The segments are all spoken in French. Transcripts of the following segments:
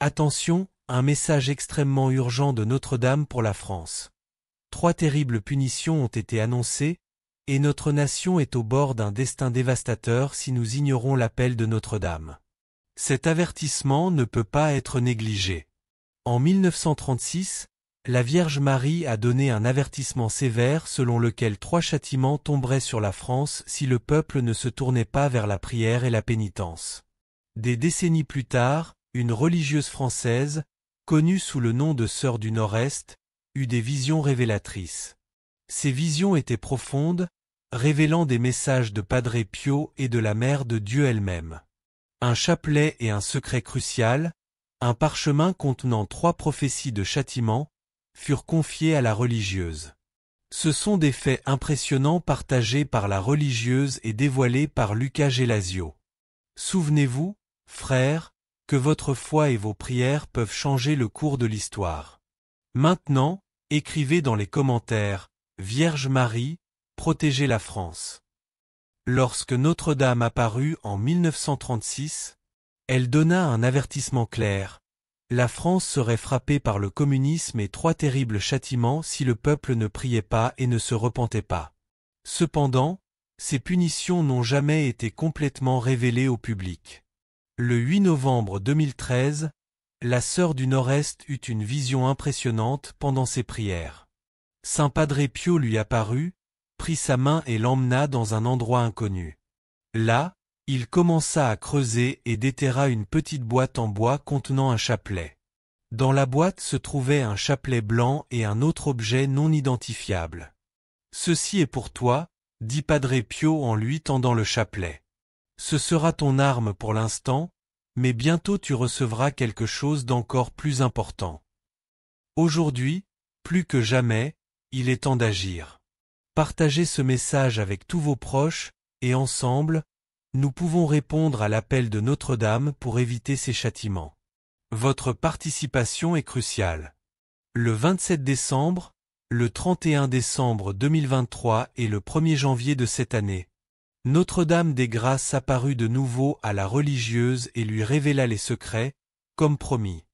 Attention, un message extrêmement urgent de Notre-Dame pour la France. 3 terribles punitions ont été annoncées, et notre nation est au bord d'un destin dévastateur si nous ignorons l'appel de Notre-Dame. Cet avertissement ne peut pas être négligé. En 1936, la Vierge Marie a donné un avertissement sévère selon lequel 3 châtiments tomberaient sur la France si le peuple ne se tournait pas vers la prière et la pénitence. Des décennies plus tard, une religieuse française, connue sous le nom de Sœur du Nord-Est, eut des visions révélatrices. Ces visions étaient profondes, révélant des messages de Padre Pio et de la Mère de Dieu elle-même. Un chapelet et un secret crucial, un parchemin contenant 3 prophéties de châtiment, furent confiés à la religieuse. Ce sont des faits impressionnants partagés par la religieuse et dévoilés par Luca Gelasio. Souvenez-vous, frères, que votre foi et vos prières peuvent changer le cours de l'histoire. Maintenant, écrivez dans les commentaires « Vierge Marie, protégez la France ». Lorsque Notre-Dame apparut en 1936, elle donna un avertissement clair. La France serait frappée par le communisme et 3 terribles châtiments si le peuple ne priait pas et ne se repentait pas. Cependant, ces punitions n'ont jamais été complètement révélées au public. Le 8 novembre 2013, la Sœur du Nord-Est eut une vision impressionnante pendant ses prières. Saint Padre Pio lui apparut, prit sa main et l'emmena dans un endroit inconnu. Là, il commença à creuser et déterra une petite boîte en bois contenant un chapelet. Dans la boîte se trouvait un chapelet blanc et un autre objet non identifiable. « Ceci est pour toi, » dit Padre Pio en lui tendant le chapelet. « Ce sera ton arme pour l'instant, mais bientôt tu recevras quelque chose d'encore plus important. Aujourd'hui, plus que jamais, il est temps d'agir. Partagez ce message avec tous vos proches, et ensemble, nous pouvons répondre à l'appel de Notre-Dame pour éviter ces châtiments. Votre participation est cruciale. Le 27 décembre, le 31 décembre 2023 et le 1er janvier de cette année, Notre-Dame des Grâces apparut de nouveau à la religieuse et lui révéla les secrets, comme promis.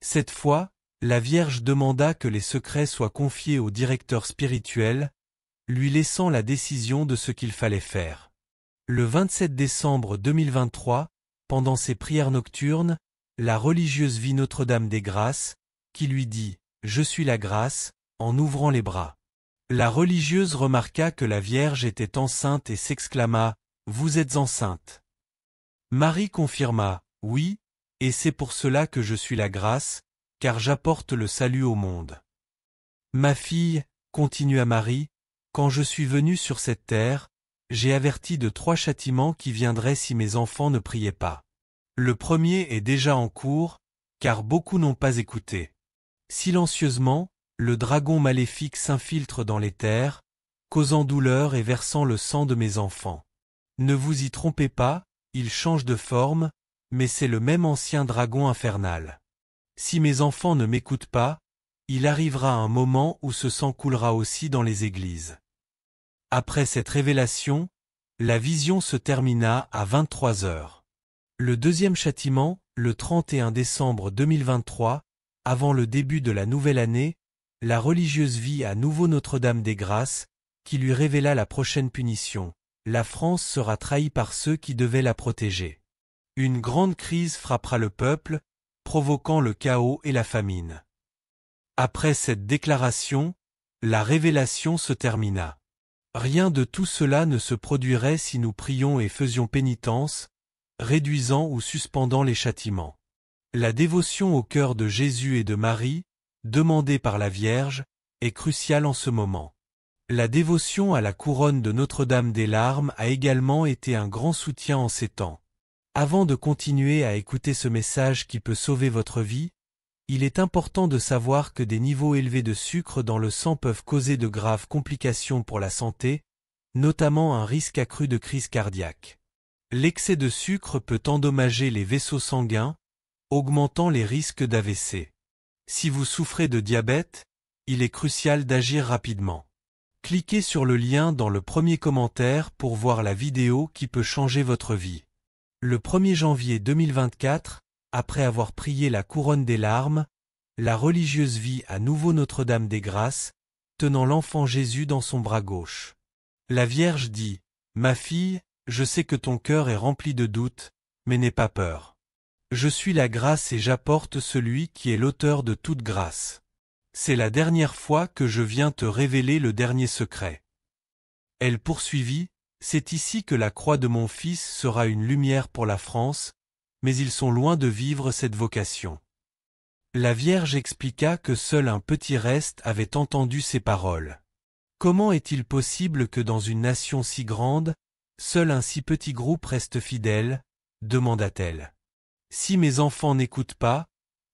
Cette fois, la Vierge demanda que les secrets soient confiés au directeur spirituel, lui laissant la décision de ce qu'il fallait faire. Le 27 décembre 2023, pendant ses prières nocturnes, la religieuse vit Notre-Dame des Grâces, qui lui dit « Je suis la grâce » en ouvrant les bras. La religieuse remarqua que la Vierge était enceinte et s'exclama « Vous êtes enceinte ». Marie confirma « Oui, et c'est pour cela que je suis la grâce, car j'apporte le salut au monde. » Ma fille, continua Marie, quand je suis venue sur cette terre, j'ai averti de 3 châtiments qui viendraient si mes enfants ne priaient pas. Le premier est déjà en cours, car beaucoup n'ont pas écouté. Silencieusement, le dragon maléfique s'infiltre dans les terres, causant douleur et versant le sang de mes enfants. Ne vous y trompez pas, il change de forme, mais c'est le même ancien dragon infernal. Si mes enfants ne m'écoutent pas, il arrivera un moment où ce sang coulera aussi dans les églises. Après cette révélation, la vision se termina à 23 heures. Le deuxième châtiment, le 31 décembre 2023, avant le début de la nouvelle année, la religieuse vit à nouveau Notre-Dame des Grâces, qui lui révéla la prochaine punition. La France sera trahie par ceux qui devaient la protéger. Une grande crise frappera le peuple, provoquant le chaos et la famine. Après cette déclaration, la révélation se termina. Rien de tout cela ne se produirait si nous prions et faisions pénitence, réduisant ou suspendant les châtiments. La dévotion au cœur de Jésus et de Marie, demandée par la Vierge, est cruciale en ce moment. La dévotion à la couronne de Notre-Dame des Larmes a également été un grand soutien en ces temps. Avant de continuer à écouter ce message qui peut sauver votre vie, il est important de savoir que des niveaux élevés de sucre dans le sang peuvent causer de graves complications pour la santé, notamment un risque accru de crise cardiaque. L'excès de sucre peut endommager les vaisseaux sanguins, augmentant les risques d'AVC. Si vous souffrez de diabète, il est crucial d'agir rapidement. Cliquez sur le lien dans le premier commentaire pour voir la vidéo qui peut changer votre vie. Le 1er janvier 2024, après avoir prié la couronne des larmes, la religieuse vit à nouveau Notre-Dame des Grâces, tenant l'enfant Jésus dans son bras gauche. La Vierge dit, « Ma fille, je sais que ton cœur est rempli de doutes, mais n'aie pas peur. Je suis la grâce et j'apporte celui qui est l'auteur de toute grâce. C'est la dernière fois que je viens te révéler le dernier secret. » Elle poursuivit, « C'est ici que la croix de mon fils sera une lumière pour la France, mais ils sont loin de vivre cette vocation. » La Vierge expliqua que seul un petit reste avait entendu ces paroles. Comment est-il possible que dans une nation si grande, seul un si petit groupe reste fidèle? Demanda-t-elle. Si mes enfants n'écoutent pas,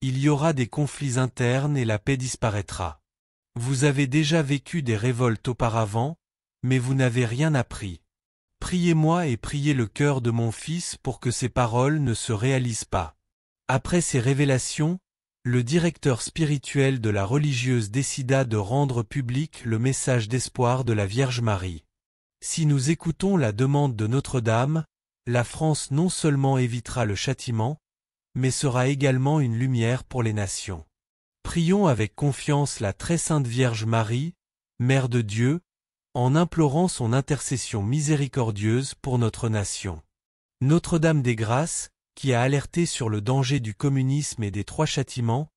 il y aura des conflits internes et la paix disparaîtra. Vous avez déjà vécu des révoltes auparavant, mais vous n'avez rien appris. Priez-moi et priez le cœur de mon fils pour que ces paroles ne se réalisent pas. Après ces révélations, le directeur spirituel de la religieuse décida de rendre public le message d'espoir de la Vierge Marie. Si nous écoutons la demande de Notre-Dame, la France non seulement évitera le châtiment, mais sera également une lumière pour les nations. Prions avec confiance la très sainte Vierge Marie, Mère de Dieu, en implorant son intercession miséricordieuse pour notre nation. Notre-Dame des Grâces, qui a alerté sur le danger du communisme et des trois châtiments,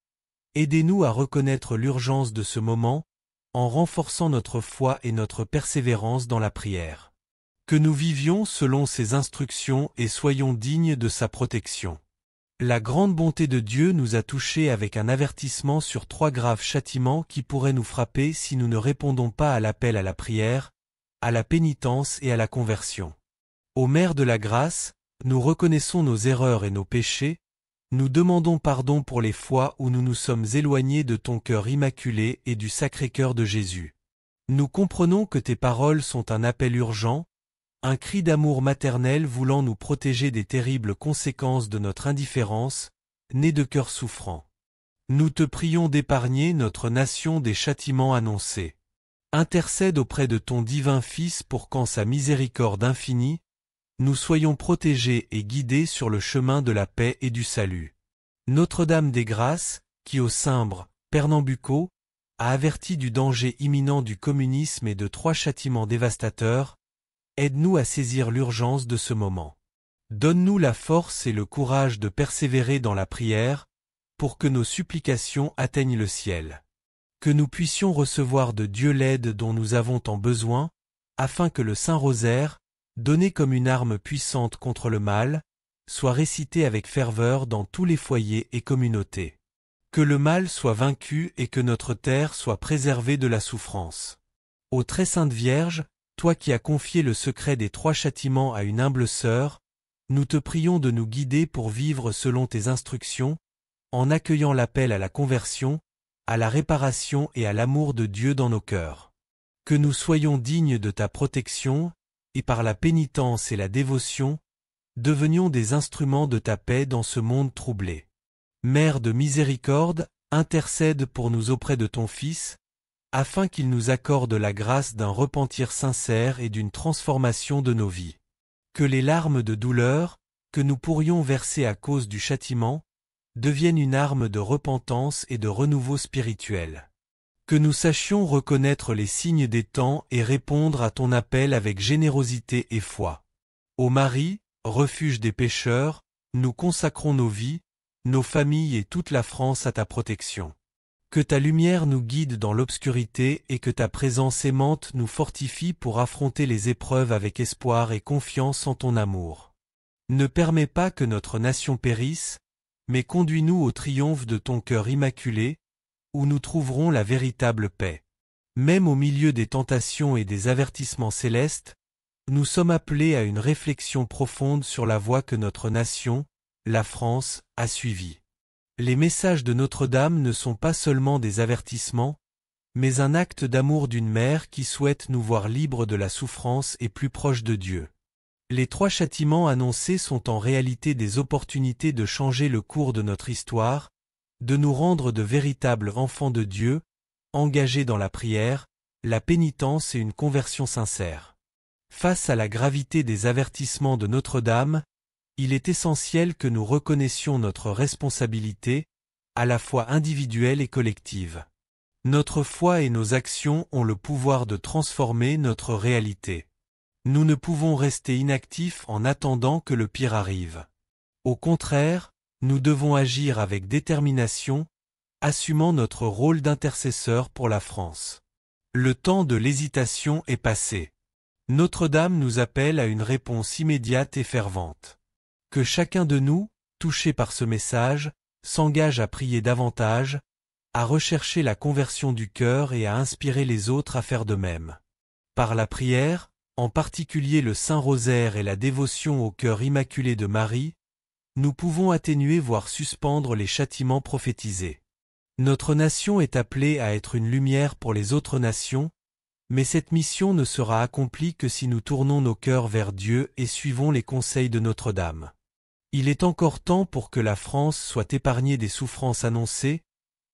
aidez-nous à reconnaître l'urgence de ce moment, en renforçant notre foi et notre persévérance dans la prière. Que nous vivions selon ses instructions et soyons dignes de sa protection. La grande bonté de Dieu nous a touchés avec un avertissement sur 3 graves châtiments qui pourraient nous frapper si nous ne répondons pas à l'appel à la prière, à la pénitence et à la conversion. Ô Mère de la Grâce, nous reconnaissons nos erreurs et nos péchés, nous demandons pardon pour les fois où nous nous sommes éloignés de ton cœur immaculé et du Sacré-Cœur de Jésus. Nous comprenons que tes paroles sont un appel urgent, un cri d'amour maternel voulant nous protéger des terribles conséquences de notre indifférence, née de cœurs souffrants. Nous te prions d'épargner notre nation des châtiments annoncés. Intercède auprès de ton divin Fils pour qu'en sa miséricorde infinie, nous soyons protégés et guidés sur le chemin de la paix et du salut. Notre-Dame des Grâces, qui au Cimbre, Pernambuco, a averti du danger imminent du communisme et de 3 châtiments dévastateurs, aide-nous à saisir l'urgence de ce moment. Donne-nous la force et le courage de persévérer dans la prière, pour que nos supplications atteignent le ciel. Que nous puissions recevoir de Dieu l'aide dont nous avons tant besoin, afin que le Saint-Rosaire, donné comme une arme puissante contre le mal, soit récité avec ferveur dans tous les foyers et communautés. Que le mal soit vaincu et que notre terre soit préservée de la souffrance. Ô très sainte Vierge, toi qui as confié le secret des 3 châtiments à une humble sœur, nous te prions de nous guider pour vivre selon tes instructions, en accueillant l'appel à la conversion, à la réparation et à l'amour de Dieu dans nos cœurs. Que nous soyons dignes de ta protection, et par la pénitence et la dévotion, devenions des instruments de ta paix dans ce monde troublé. Mère de miséricorde, intercède pour nous auprès de ton Fils, afin qu'il nous accorde la grâce d'un repentir sincère et d'une transformation de nos vies. Que les larmes de douleur, que nous pourrions verser à cause du châtiment, deviennent une arme de repentance et de renouveau spirituel. Que nous sachions reconnaître les signes des temps et répondre à ton appel avec générosité et foi. Ô Marie, refuge des pécheurs, nous consacrons nos vies, nos familles et toute la France à ta protection. Que ta lumière nous guide dans l'obscurité et que ta présence aimante nous fortifie pour affronter les épreuves avec espoir et confiance en ton amour. Ne permets pas que notre nation périsse, mais conduis-nous au triomphe de ton cœur immaculé, où nous trouverons la véritable paix. Même au milieu des tentations et des avertissements célestes, nous sommes appelés à une réflexion profonde sur la voie que notre nation, la France, a suivie. Les messages de Notre-Dame ne sont pas seulement des avertissements, mais un acte d'amour d'une mère qui souhaite nous voir libres de la souffrance et plus proches de Dieu. Les 3 châtiments annoncés sont en réalité des opportunités de changer le cours de notre histoire, de nous rendre de véritables enfants de Dieu, engagés dans la prière, la pénitence et une conversion sincère. Face à la gravité des avertissements de Notre-Dame, Il est essentiel que nous reconnaissions notre responsabilité, à la fois individuelle et collective. Notre foi et nos actions ont le pouvoir de transformer notre réalité. Nous ne pouvons rester inactifs en attendant que le pire arrive. Au contraire, nous devons agir avec détermination, assumant notre rôle d'intercesseur pour la France. Le temps de l'hésitation est passé. Notre-Dame nous appelle à une réponse immédiate et fervente. Que chacun de nous, touché par ce message, s'engage à prier davantage, à rechercher la conversion du cœur et à inspirer les autres à faire de même. Par la prière, en particulier le Saint-Rosaire et la dévotion au cœur immaculé de Marie, nous pouvons atténuer voire suspendre les châtiments prophétisés. Notre nation est appelée à être une lumière pour les autres nations, mais cette mission ne sera accomplie que si nous tournons nos cœurs vers Dieu et suivons les conseils de Notre-Dame. Il est encore temps pour que la France soit épargnée des souffrances annoncées,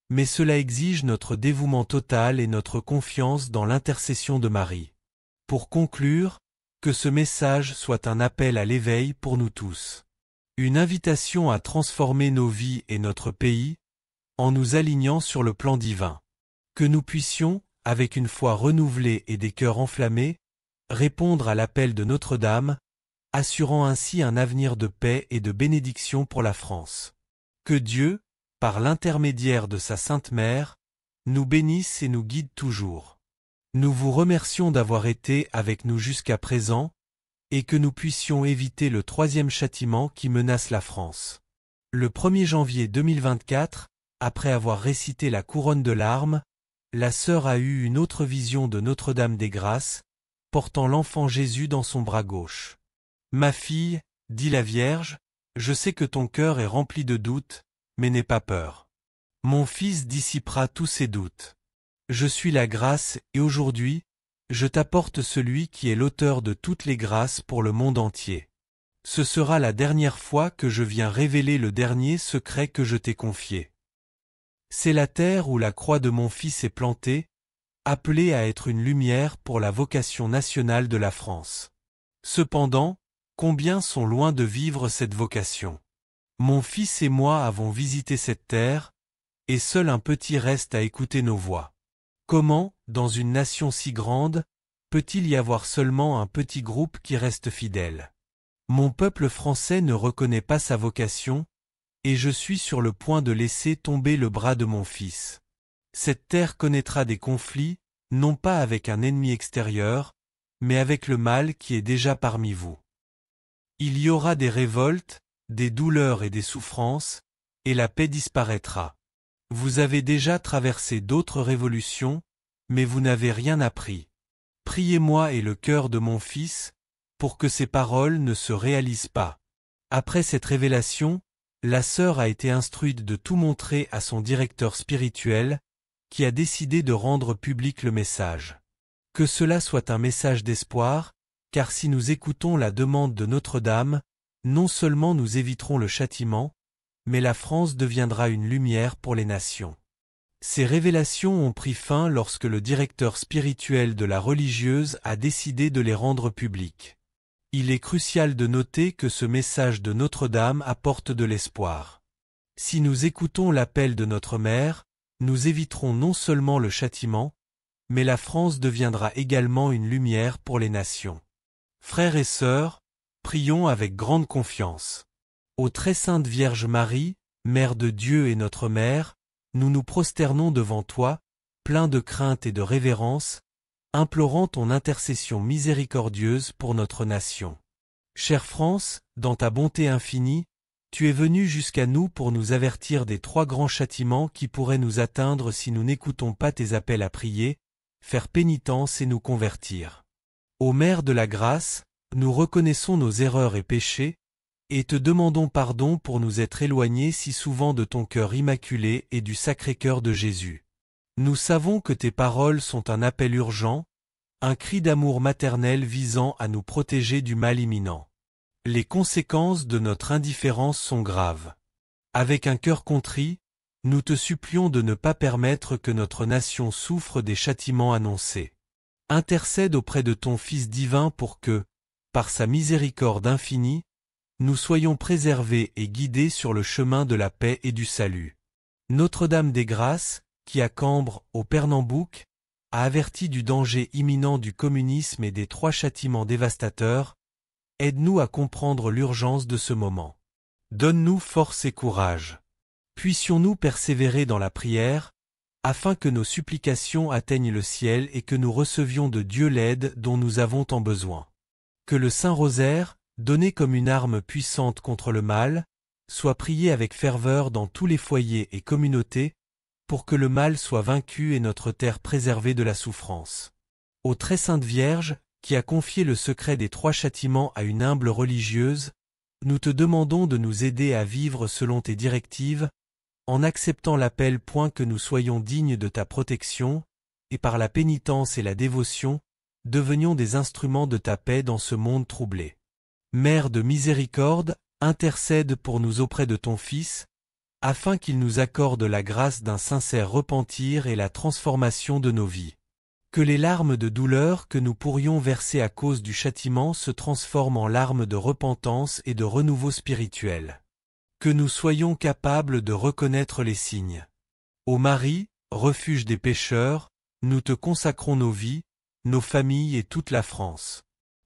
mais cela exige notre dévouement total et notre confiance dans l'intercession de Marie. Pour conclure, que ce message soit un appel à l'éveil pour nous tous. Une invitation à transformer nos vies et notre pays, en nous alignant sur le plan divin. Que nous puissions, avec une foi renouvelée et des cœurs enflammés, répondre à l'appel de Notre-Dame, assurant ainsi un avenir de paix et de bénédiction pour la France. Que Dieu, par l'intermédiaire de sa Sainte Mère, nous bénisse et nous guide toujours. Nous vous remercions d'avoir été avec nous jusqu'à présent, et que nous puissions éviter le troisième châtiment qui menace la France. Le 1er janvier 2024, après avoir récité la couronne de larmes, la sœur a eu une autre vision de Notre-Dame des Grâces, portant l'enfant Jésus dans son bras gauche. « Ma fille, dit la Vierge, je sais que ton cœur est rempli de doutes, mais n'aie pas peur. Mon Fils dissipera tous ces doutes. Je suis la grâce et aujourd'hui, je t'apporte celui qui est l'auteur de toutes les grâces pour le monde entier. Ce sera la dernière fois que je viens révéler le dernier secret que je t'ai confié. C'est la terre où la croix de mon Fils est plantée, appelée à être une lumière pour la vocation nationale de la France. Cependant, combien sont loin de vivre cette vocation. Mon Fils et moi avons visité cette terre, et seul un petit reste à écouter nos voix. Comment, dans une nation si grande, peut-il y avoir seulement un petit groupe qui reste fidèle? Mon peuple français ne reconnaît pas sa vocation, et je suis sur le point de laisser tomber le bras de mon Fils. Cette terre connaîtra des conflits, non pas avec un ennemi extérieur, mais avec le mal qui est déjà parmi vous. Il y aura des révoltes, des douleurs et des souffrances, et la paix disparaîtra. Vous avez déjà traversé d'autres révolutions, mais vous n'avez rien appris. Priez-moi et le cœur de mon Fils, pour que ces paroles ne se réalisent pas. Après cette révélation, la sœur a été instruite de tout montrer à son directeur spirituel, qui a décidé de rendre public le message. Que cela soit un message d'espoir, car si nous écoutons la demande de Notre-Dame, non seulement nous éviterons le châtiment, mais la France deviendra une lumière pour les nations. Ces révélations ont pris fin lorsque le directeur spirituel de la religieuse a décidé de les rendre publiques. Il est crucial de noter que ce message de Notre-Dame apporte de l'espoir. Si nous écoutons l'appel de notre mère, nous éviterons non seulement le châtiment, mais la France deviendra également une lumière pour les nations. Frères et sœurs, prions avec grande confiance. Ô très sainte Vierge Marie, Mère de Dieu et notre Mère, nous nous prosternons devant toi, pleins de crainte et de révérence, implorant ton intercession miséricordieuse pour notre nation. Chère France, dans ta bonté infinie, tu es venue jusqu'à nous pour nous avertir des 3 grands châtiments qui pourraient nous atteindre si nous n'écoutons pas tes appels à prier, faire pénitence et nous convertir. Ô Mère de la grâce, nous reconnaissons nos erreurs et péchés, et te demandons pardon pour nous être éloignés si souvent de ton cœur immaculé et du Sacré-Cœur de Jésus. Nous savons que tes paroles sont un appel urgent, un cri d'amour maternel visant à nous protéger du mal imminent. Les conséquences de notre indifférence sont graves. Avec un cœur contrit, nous te supplions de ne pas permettre que notre nation souffre des châtiments annoncés. Intercède auprès de ton Fils divin pour que, par sa miséricorde infinie, nous soyons préservés et guidés sur le chemin de la paix et du salut. Notre-Dame des Grâces, qui à Cambre, au Pernambouc, a averti du danger imminent du communisme et des 3 châtiments dévastateurs, aide-nous à comprendre l'urgence de ce moment. Donne-nous force et courage. Puissions-nous persévérer dans la prière, afin que nos supplications atteignent le ciel et que nous recevions de Dieu l'aide dont nous avons tant besoin. Que le Saint-Rosaire, donné comme une arme puissante contre le mal, soit prié avec ferveur dans tous les foyers et communautés, pour que le mal soit vaincu et notre terre préservée de la souffrance. Ô très sainte Vierge, qui a confié le secret des 3 châtiments à une humble religieuse, nous te demandons de nous aider à vivre selon tes directives, en acceptant l'appel point que nous soyons dignes de ta protection, et par la pénitence et la dévotion, devenions des instruments de ta paix dans ce monde troublé. Mère de miséricorde, intercède pour nous auprès de ton Fils, afin qu'il nous accorde la grâce d'un sincère repentir et la transformation de nos vies. Que les larmes de douleur que nous pourrions verser à cause du châtiment se transforment en larmes de repentance et de renouveau spirituel. Que nous soyons capables de reconnaître les signes. Ô Marie, refuge des pécheurs, nous te consacrons nos vies, nos familles et toute la France.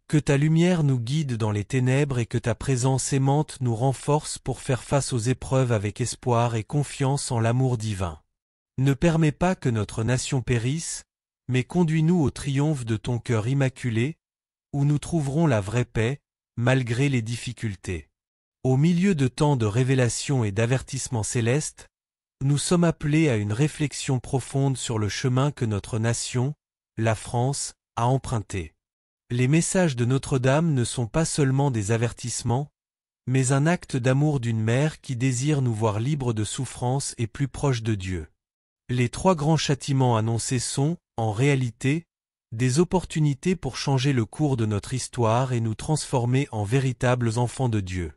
Que ta lumière nous guide dans les ténèbres et que ta présence aimante nous renforce pour faire face aux épreuves avec espoir et confiance en l'amour divin. Ne permets pas que notre nation périsse, mais conduis-nous au triomphe de ton cœur immaculé, où nous trouverons la vraie paix, malgré les difficultés. Au milieu de tant de révélations et d'avertissements célestes, nous sommes appelés à une réflexion profonde sur le chemin que notre nation, la France, a emprunté. Les messages de Notre-Dame ne sont pas seulement des avertissements, mais un acte d'amour d'une mère qui désire nous voir libres de souffrance et plus proches de Dieu. Les 3 grands châtiments annoncés sont, en réalité, des opportunités pour changer le cours de notre histoire et nous transformer en véritables enfants de Dieu.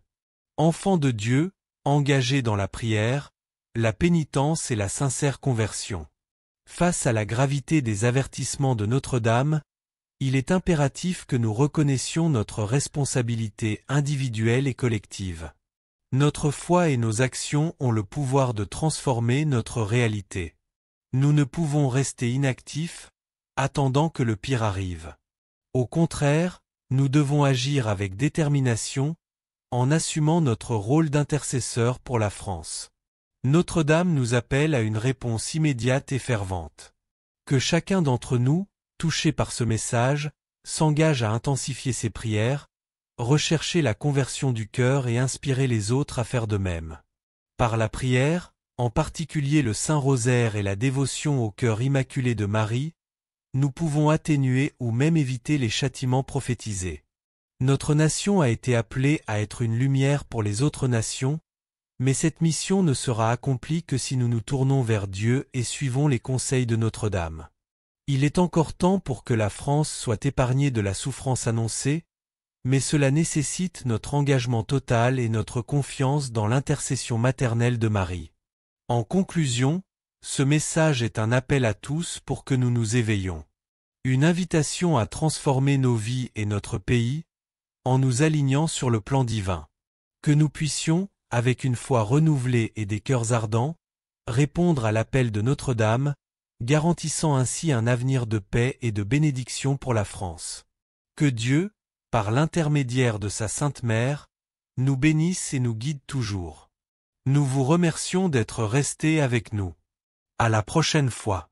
Enfants de Dieu, engagés dans la prière, la pénitence et la sincère conversion. Face à la gravité des avertissements de Notre-Dame, il est impératif que nous reconnaissions notre responsabilité individuelle et collective. Notre foi et nos actions ont le pouvoir de transformer notre réalité. Nous ne pouvons rester inactifs, attendant que le pire arrive. Au contraire, nous devons agir avec détermination, en assumant notre rôle d'intercesseur pour la France. Notre-Dame nous appelle à une réponse immédiate et fervente. Que chacun d'entre nous, touché par ce message, s'engage à intensifier ses prières, rechercher la conversion du cœur et inspirer les autres à faire de même. Par la prière, en particulier le Saint-Rosaire et la dévotion au cœur immaculé de Marie, nous pouvons atténuer ou même éviter les châtiments prophétisés. Notre nation a été appelée à être une lumière pour les autres nations, mais cette mission ne sera accomplie que si nous nous tournons vers Dieu et suivons les conseils de Notre-Dame. Il est encore temps pour que la France soit épargnée de la souffrance annoncée, mais cela nécessite notre engagement total et notre confiance dans l'intercession maternelle de Marie. En conclusion, ce message est un appel à tous pour que nous nous éveillions. Une invitation à transformer nos vies et notre pays, en nous alignant sur le plan divin. Que nous puissions, avec une foi renouvelée et des cœurs ardents, répondre à l'appel de Notre-Dame, garantissant ainsi un avenir de paix et de bénédiction pour la France. Que Dieu, par l'intermédiaire de sa Sainte Mère, nous bénisse et nous guide toujours. Nous vous remercions d'être restés avec nous. À la prochaine fois.